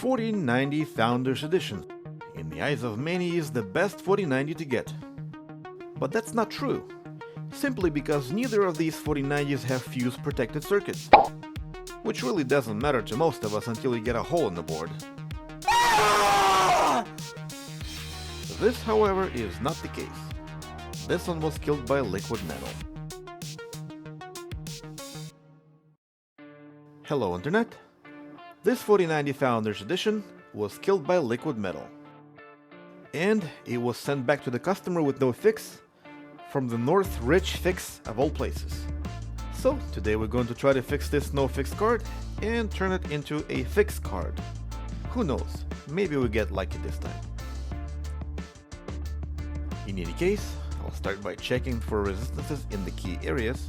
4090 Founders Edition. In the eyes of many is the best 4090 to get. But that's not true, simply because neither of these 4090s have fuse protected circuits, which really doesn't matter to most of us until you get a hole in the board. This, however, is not the case. This one was killed by liquid metal. Hello Internet! This 4090 Founders Edition was killed by liquid metal. And it was sent back to the customer with no fix from the Northridge Fix of all places. So today we're going to try to fix this no fix card and turn it into a fix card. Who knows, maybe we'll get lucky this time. In any case, I'll start by checking for resistances in the key areas,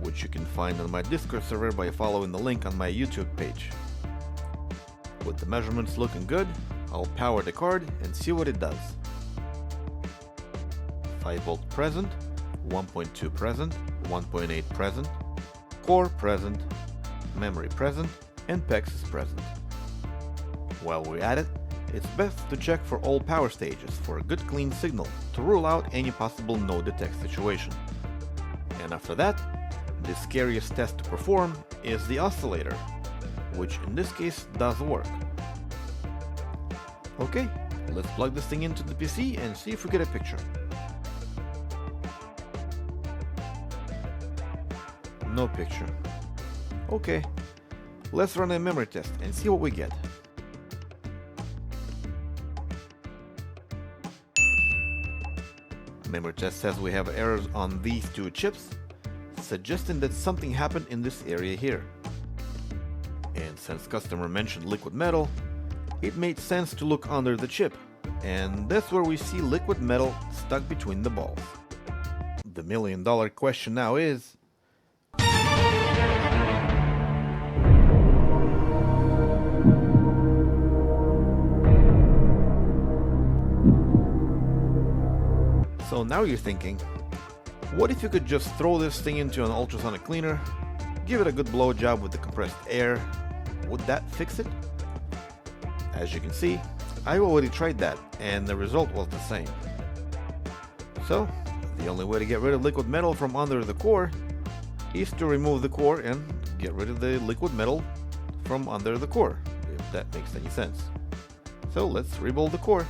which you can find on my Discord server by following the link on my YouTube page. With the measurements looking good, I'll power the card and see what it does. 5V present, 1.2 present, 1.8 present, core present, memory present, and PEX is present. While we're at it, it's best to check for all power stages for a good clean signal to rule out any possible no detect situation. And after that, the scariest test to perform is the oscillator, which in this case does work. Okay, let's plug this thing into the PC and see if we get a picture. No picture. Okay, let's run a memory test and see what we get. Memory test says we have errors on these two chips, suggesting that something happened in this area here. And since customer mentioned liquid metal, it made sense to look under the chip, and that's where we see liquid metal stuck between the balls. The million-dollar question now is, so now you're thinking, what if you could just throw this thing into an ultrasonic cleaner, give it a good blow job with the compressed air? Would that fix it? As you can see, I already tried that and the result was the same. So, the only way to get rid of liquid metal from under the core is to remove the core and get rid of the liquid metal from under the core, if that makes any sense. So let's rebuild the core.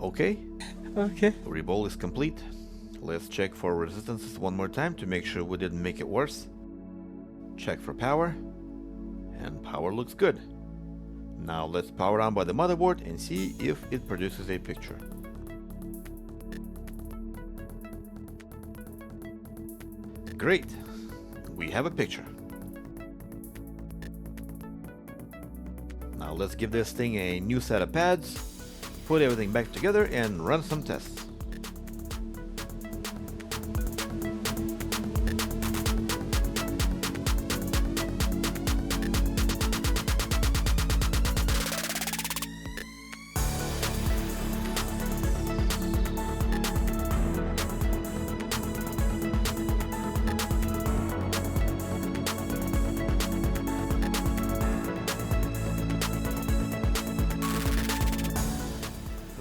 Okay, Okay. rebuild is complete. Let's check for resistances one more time to make sure we didn't make it worse. Check for power, and power looks good. Now let's power on by the motherboard and see if it produces a picture. Great, we have a picture. Now let's give this thing a new set of pads, put everything back together and run some tests.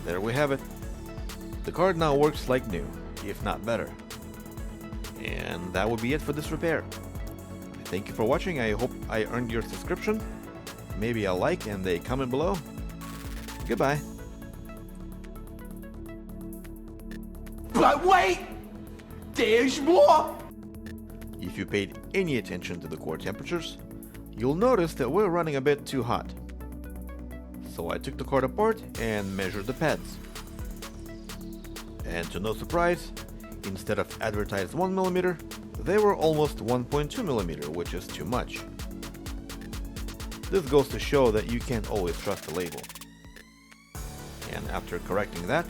There we have it. The card now works like new, if not better. And that would be it for this repair. Thank you for watching. I hope I earned your subscription. Maybe a like and a comment below. Goodbye. But wait! There's more! If you paid any attention to the core temperatures, you'll notice that we're running a bit too hot. So I took the card apart and measured the pads. And to no surprise, instead of advertised 1mm, they were almost 1.2mm, which is too much. This goes to show that you can't always trust the label. And after correcting that,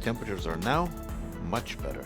temperatures are now much better.